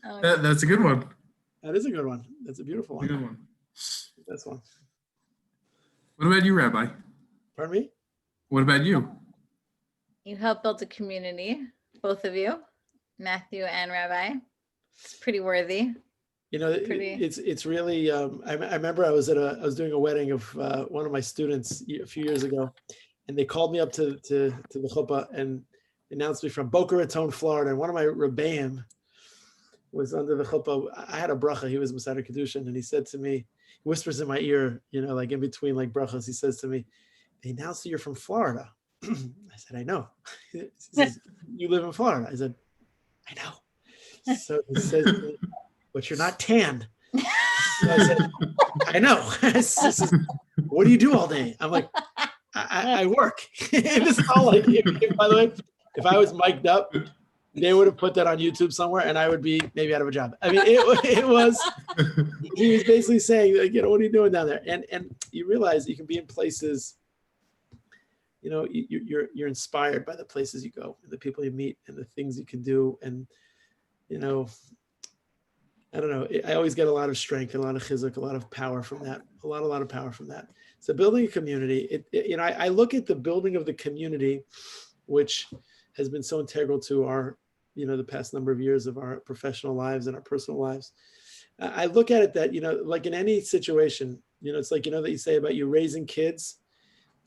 Oh, That's a good one. That is a good one. That's a beautiful one. A good one. That's one. What about you, Rabbi? Pardon me? What about you? You help build a community, both of you, Matthew and Rabbi. It's pretty worthy. It's really. I remember I was doing a wedding of one of my students a few years ago, and they called me up to the chuppah and announced me from Boca Raton, Florida, and one of my Rebbeim was under the chuppah. I had a bracha. He was Masada Kedushin, and he said to me, he whispers in my ear, like in between like brachas, he says to me, "They announced that you're from Florida." I said, "I know." He says, "You live in Florida?" I said, "I know." So he says, "But you're not tan." So I said, "I know." Says, "What do you do all day?" I'm like, I work. And this is all like, by the way, if I was mic'd up, they would have put that on YouTube somewhere and I would be maybe out of a job. I mean, it was, he was basically saying, like, what are you doing down there? And you realize you can be in places, you're inspired by the places you go and the people you meet and the things you can do. And, I don't know. I always get a lot of strength and a lot of chizuk, a lot of power from that. A lot of power from that. So building a community, I look at the building of the community, which has been so integral to our, the past number of years of our professional lives and our personal lives. I look at it that, like in any situation, it's like, that you say about you raising kids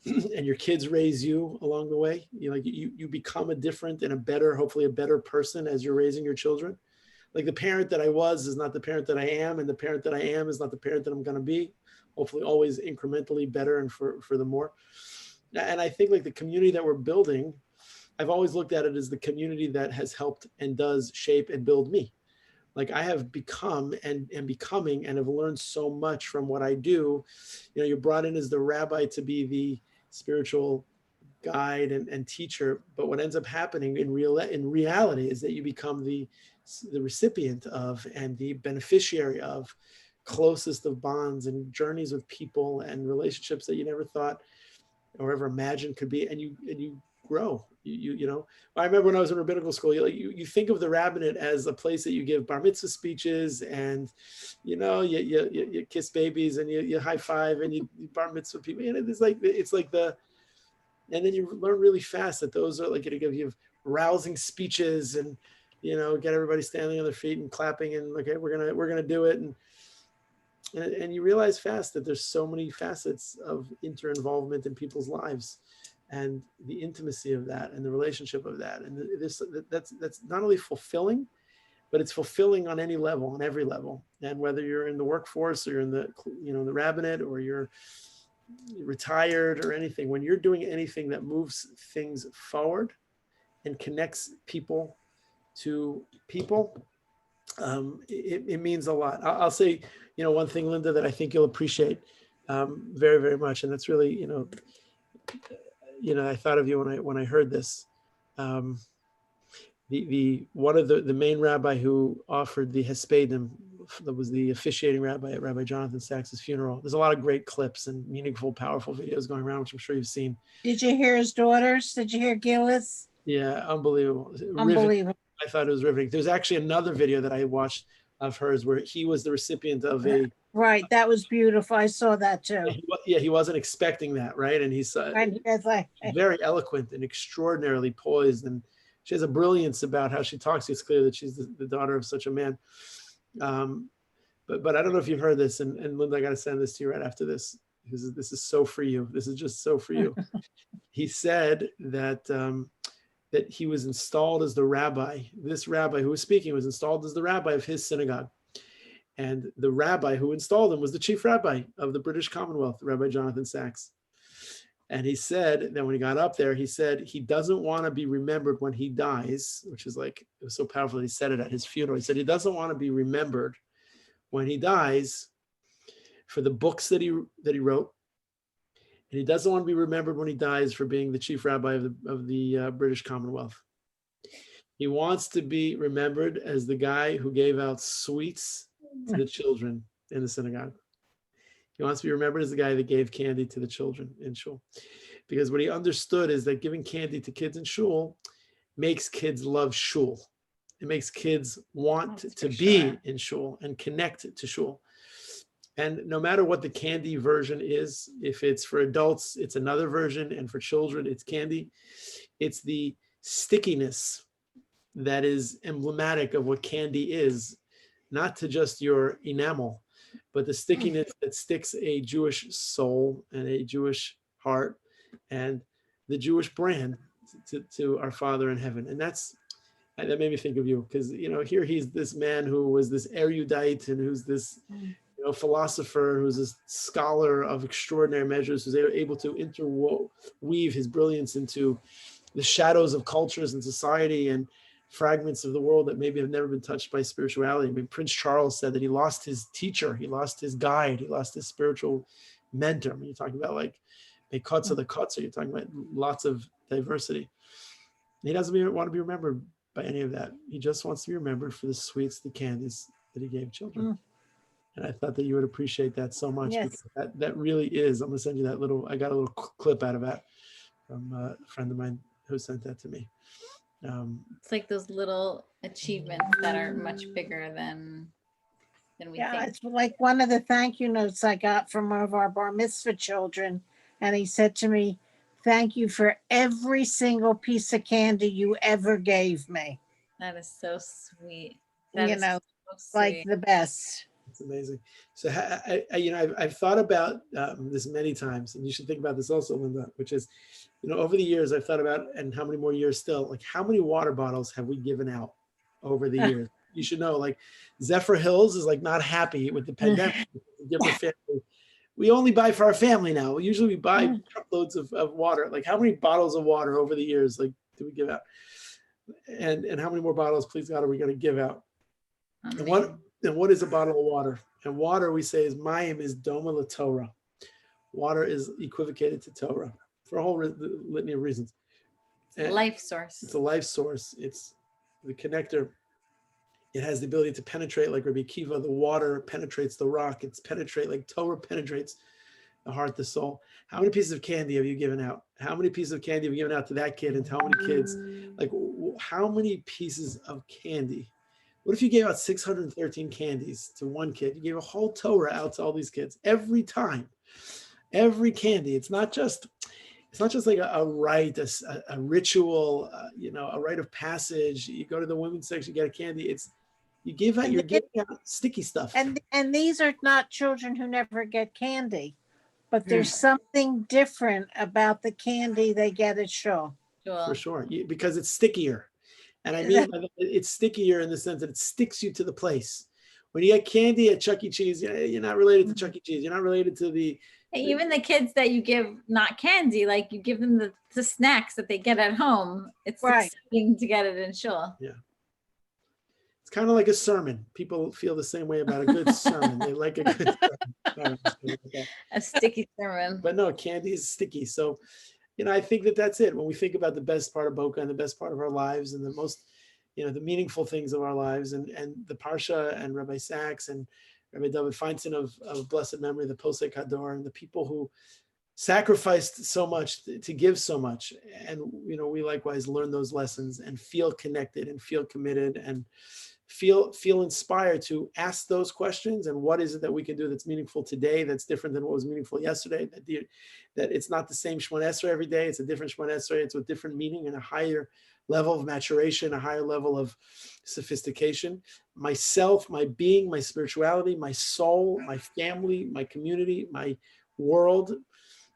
and your kids raise you along the way. You become a different and a better, hopefully a better person as you're raising your children. Like the parent that I was is not the parent that I am, and the parent that I am is not the parent that I'm going to be. Hopefully always incrementally better and for the more. And I think like the community that we're building, I've always looked at it as the community that has helped and does shape and build me. Like I have become and becoming and have learned so much from what I do. You're brought in as the rabbi to be the spiritual guide and teacher, but what ends up happening in reality is that you become the recipient of and the beneficiary of closest of bonds and journeys with people and relationships that you never thought or ever imagined could be, and you grow. I remember when I was in rabbinical school, you think of the rabbinate as a place that you give bar mitzvah speeches and you kiss babies and you high five and you bar mitzvah people, and and then you learn really fast that those are like going to give you rousing speeches and get everybody standing on their feet and clapping and okay, we're gonna do it, and you realize fast that there's so many facets of inter-involvement in people's lives and the intimacy of that and the relationship of that, and that's not only fulfilling, but it's fulfilling on any level, on every level. And whether you're in the workforce or you're in the the rabbinate or you're retired or anything, when you're doing anything that moves things forward and connects people to people, it means a lot. I'll say, one thing, Linda, that I think you'll appreciate very, very much, and that's really, I thought of you when I heard this. The one of the main rabbi who offered the hespedim, that was the officiating rabbi at Rabbi Jonathan Sachs's funeral. There's a lot of great clips and meaningful, powerful videos going around, which I'm sure you've seen. Did you hear his daughters? Did you hear Gillis? Yeah, unbelievable. Unbelievable. I thought it was riveting. There's actually another video that I watched of hers where he was the recipient of a. Right, that was beautiful. I saw that too. He wasn't expecting that, right? And he's Right, that's like very eloquent and extraordinarily poised and she has a brilliance about how she talks. It's clear that she's the daughter of such a man. But I don't know if you've heard this, and Linda, I got to send this to you right after this, because this is so for you. This is just so for you. He said that that he was installed as the rabbi. This rabbi who was speaking was installed as the rabbi of his synagogue. And the rabbi who installed him was the chief rabbi of the British Commonwealth, Rabbi Jonathan Sachs. And he said that when he got up there, he said he doesn't want to be remembered when he dies, which is like, it was so powerful that he said it at his funeral. He said he doesn't want to be remembered when he dies for the books that he wrote. And he doesn't want to be remembered when he dies for being the chief rabbi of the British Commonwealth. He wants to be remembered as the guy who gave out sweets to the children in the synagogue. He wants to be remembered as the guy that gave candy to the children in shul. Because what he understood is that giving candy to kids in shul makes kids love shul. It makes kids want to be in shul and connect to shul. And no matter what the candy version is, if it's for adults, it's another version, and for children, it's candy. It's the stickiness that is emblematic of what candy is, not to just your enamel, but the stickiness that sticks a Jewish soul and a Jewish heart and the Jewish brand to our Father in heaven. And that made me think of you, because, here he's this man who was this erudite and who's this philosopher, who's a scholar of extraordinary measures, who's able to interweave his brilliance into the shadows of cultures and society and fragments of the world that maybe have never been touched by spirituality. I mean, Prince Charles said that he lost his teacher, he lost his guide, he lost his spiritual mentor. I mean, you're talking about like a cuts of the cuts, you're talking about lots of diversity. He doesn't even want to be remembered by any of that. He just wants to be remembered for the sweets, the candies that he gave children. And I thought that you would appreciate that so much. Yes. Because that really is. I'm going to send you that I got a little clip out of that from a friend of mine who sent that to me. It's like those little achievements that are much bigger than we think. It's like one of the thank you notes I got from one of our bar mitzvah children. And he said to me, "Thank you for every single piece of candy you ever gave me." That is so sweet. Like the best. It's amazing. So, I've thought about this many times, and you should think about this also, Linda, which is, over the years, I've thought about, and how many more years still, like how many water bottles have we given out over the years? You should know, like Zephyr Hills is like not happy with the pandemic. The Gibber family. We only buy for our family now. Usually we buy truckloads of water. Like how many bottles of water over the years, like, do we give out? And how many more bottles, please God, are we going to give out? And what is a bottle of water? And water, we say, is Mayim is Doma la Torah. Water is equivocated to Torah for a whole litany of reasons. It's a life source. It's a life source. It's the connector. It has the ability to penetrate like Rabbi Akiva. The water penetrates the rock. It's penetrate like Torah penetrates the heart, the soul. How many pieces of candy have you given out? How many pieces of candy have you given out to that kid and to how many kids? Like how many pieces of candy? What if you gave out 613 candies to one kid? You gave a whole Torah out to all these kids every time, every candy. It's not just like a rite, a ritual, a rite of passage. You go to the women's section, you get a candy. You're giving out sticky stuff. And these are not children who never get candy, but there's something different about the candy they get at shul. For sure, because it's stickier. And I mean, it's stickier in the sense that it sticks you to the place. When you get candy at Chuck E. Cheese, you're not related to Chuck E. Cheese. You're not related to even the kids that you give not candy, like you give them the snacks that they get at home. It's exciting to get it in shul. Yeah. It's kind of like a sermon. People feel the same way about a good sermon. They like a good sermon. A sticky sermon. But no, candy is sticky. So, I think that's it. When we think about the best part of Boca and the best part of our lives and the most, the meaningful things of our lives and the Parsha and Rabbi Sachs and Rabbi David Feinstein of blessed memory, the Posek Hador, and the people who sacrificed so much to give so much. And, we likewise learn those lessons and feel connected and feel committed and feel inspired to ask those questions. And what is it that we can do that's meaningful today that's different than what was meaningful yesterday? That it's not the same Shemona Esrei every day. It's a different Shemona Esrei. It's with different meaning and a higher level of maturation, a higher level of sophistication. Myself, my being, my spirituality, my soul, my family, my community, my world,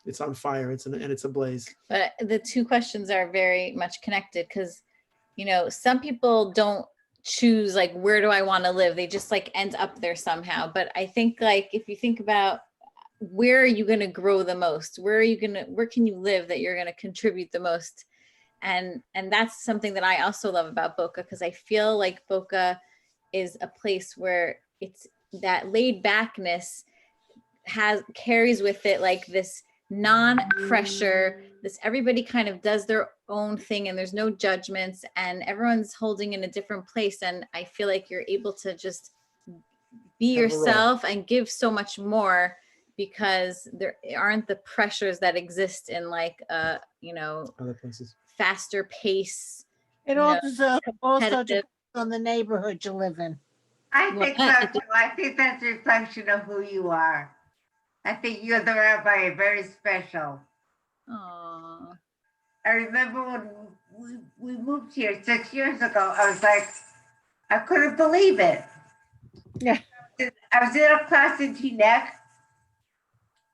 it's on fire. And it's ablaze. But the two questions are very much connected because, you know, some people don't choose like, where do I want to live? They just like end up there somehow. But I think like, if you think about where are you going to grow the most? Where can you live that you're going to contribute the most? And that's something that I also love about Boca, because I feel like Boca is a place where it's that laid backness carries with it like this non-pressure, this everybody kind of does their own thing and there's no judgments and everyone's holding in a different place. And I feel like you're able to just be yourself and give so much more because there aren't the pressures that exist in like you know, Other places. faster pace. It you know, also competitive. depends on the neighborhood you live in. I think so too. I think that's a reflection of who you are. I think you're the rabbi, very special. Aww. I remember when we moved here 6 years ago, I was like, I couldn't believe it. Yeah. I was in a class in Teaneck,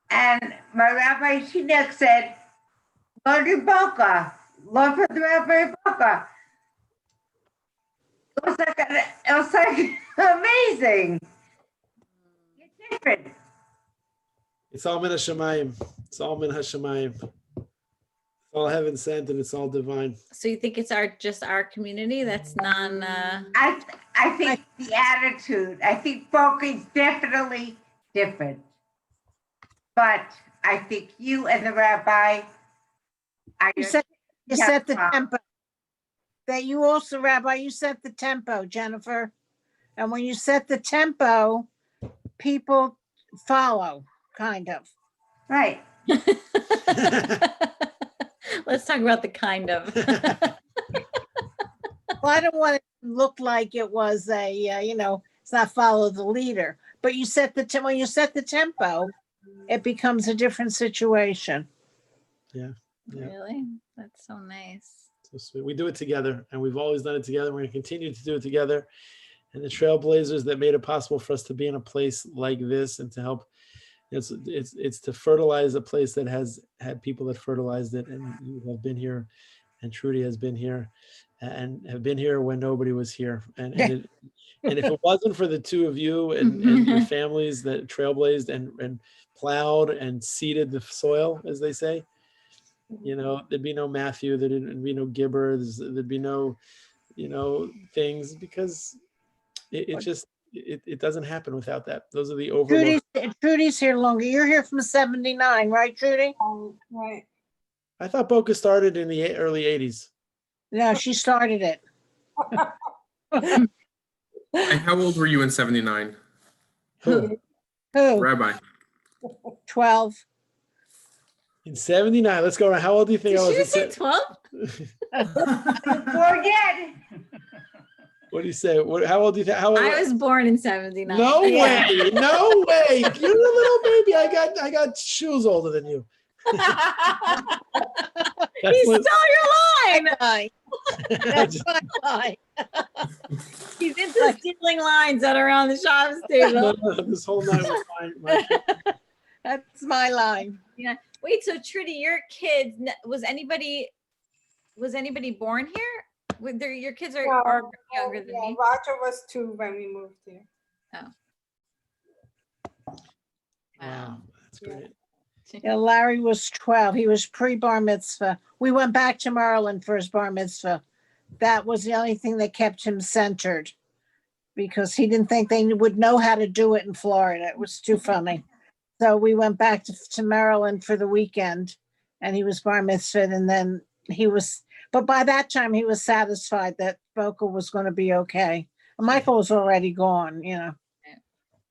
and my rabbi Teaneck said, "Learn your Boca, learn from the rabbi Boca." It was like amazing. It's different. It's all min hashamayim. It's all min hashamayim. It's all heaven sent and it's all divine. So you think it's just our community that's non I think the attitude, I think Boca is definitely different. But I think you and the rabbi, You set the tempo. That you also, Rabbi, you set the tempo, Jennifer. And when you set the tempo, people follow, kind of. Right. Let's talk about the kind of. Well, I don't want it to look like it was a, you know, it's not follow the leader. But you set the when you set the tempo, it becomes a different situation. Yeah. Really? That's so nice. So sweet. We do it together and we've always done it together. We're going to continue to do it together. And the trailblazers that made it possible for us to be in a place like this and to help, it's to fertilize a place that has had people that fertilized it. And you have been here and Trudy has been here and have been here when nobody was here. And if it wasn't for the two of you and your families that trailblazed and plowed and seeded the soil, as they say, you know, there'd be no Matthew, there'd be no Gibber, there'd be no, you know, things because it doesn't happen without that. Those are the overlooked. Trudy's here longer. You're here from 79, right, Trudy? Right. I thought Boca started in the early 80s. No, she started it. And how old were you in 79? Who? Rabbi. 12. In 79, let's go around. How old do you think Did I was? she just say 12? Forget. What do you say? How old do you think? How old? I was born in 79. No way! No way! You're a little baby. I got shoes older than you. He stole your line. That's my line. He's into stealing lines that are on the Shabbos table. No, this whole night was fine. That's my line. Yeah. Wait, so Trudy, your kids, was anybody born here? Your kids are younger than me. Roger was 2 when we moved here. Wow, that's great. Yeah, Larry was 12. He was pre-bar mitzvah. We went back to Maryland for his bar mitzvah. That was the only thing that kept him centered because he didn't think they would know how to do it in Florida. It was too funny. So we went back to Maryland for the weekend and he was bar mitzvahed and then but by that time he was satisfied that Boca was going to be okay. Michael was already gone, you know.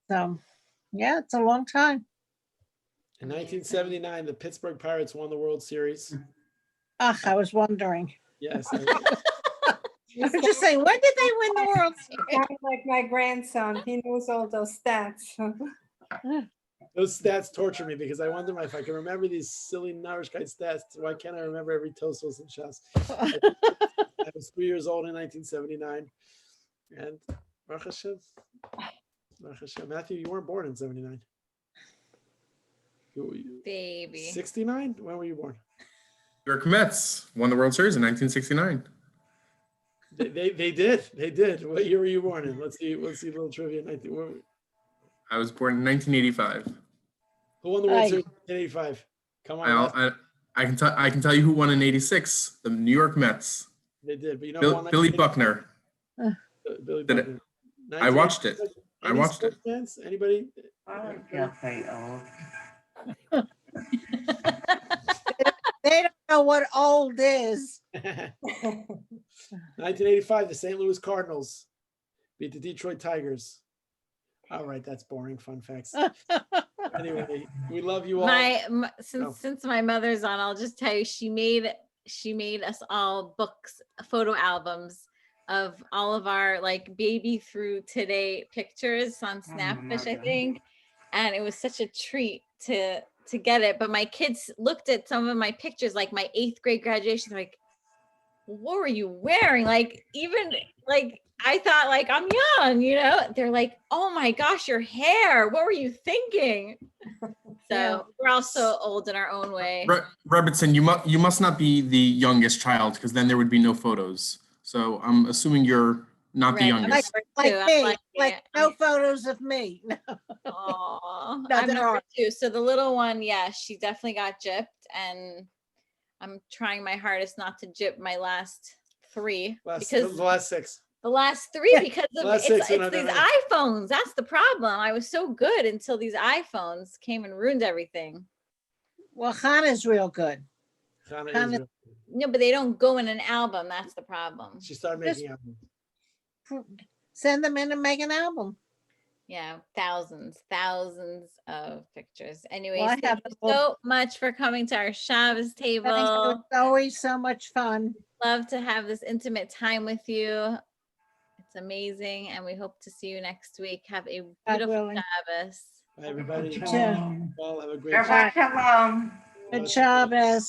So yeah, it's a long time. In 1979, the Pittsburgh Pirates won the World Series. I was wondering. Yes. I was just saying, when did they win the World Series? Kind of like my grandson, he knows all those stats. Those stats torture me because I wonder if I can remember these silly Narishkeit stats. Why can't I remember every Tosfos and Shas? I was 3 years old in 1979. And Baruch Hashem, Matthew, you weren't born in 79. Baby. 69? When were you born? New York Mets won the World Series in 1969. They did. What year were you born in? Let's see a little trivia. I was born in 1985. Who won the World Aye. Series in 85? Come on. I can tell you who won in 86. The New York Mets. They did, but you know who won Billy 1985? Buckner. Billy Did it. Buckner. I watched it. I Any watched it. sports fans? Anybody? I feel very old. They don't know what old is. 1985, the St. Louis Cardinals beat the Detroit Tigers. All right, that's boring. Fun facts. Anyway, we love you all. Since my mother's on, I'll just tell you she made us all books, photo albums of all of our like baby through today pictures on Snapfish, I think, and it was such a treat to get it. But my kids looked at some of my pictures, like my 8th grade graduation, they're like, what were you wearing? Like, even like I thought like I'm young, you know. They're like, oh my gosh, your hair, what were you thinking? So we're all so old in our own way. Rebbetzin, you must not be the youngest child, because then there would be no photos. So I'm assuming you're not the Right, I'm youngest. Like I'm me, lucky. like no photos of me. Aw, No, I'm there number are. 2. So the little one, yeah, she definitely got gypped, and I'm trying my hardest not to gyp my last 3 because The last 6. the last 3 because of Last it's 6, no, these no. iPhones. That's the problem. I was so good until these iPhones came and ruined everything. Well, Hannah's real good. Hannah Hannah- Israel. No, but they don't go in an album. That's the problem. She started Just- making albums. Send them in and make an album. Yeah, thousands of pictures. Anyways, Well, I thank have you a little- so much for coming to our Shabbos Thank you. table. It's always so much fun. Love to have this intimate time with you. It's amazing, and we hope to see you next week. Have a beautiful willing. Shabbos. Bye, everybody. Yeah. All have a great Shabbat shalom. Good Shabbos.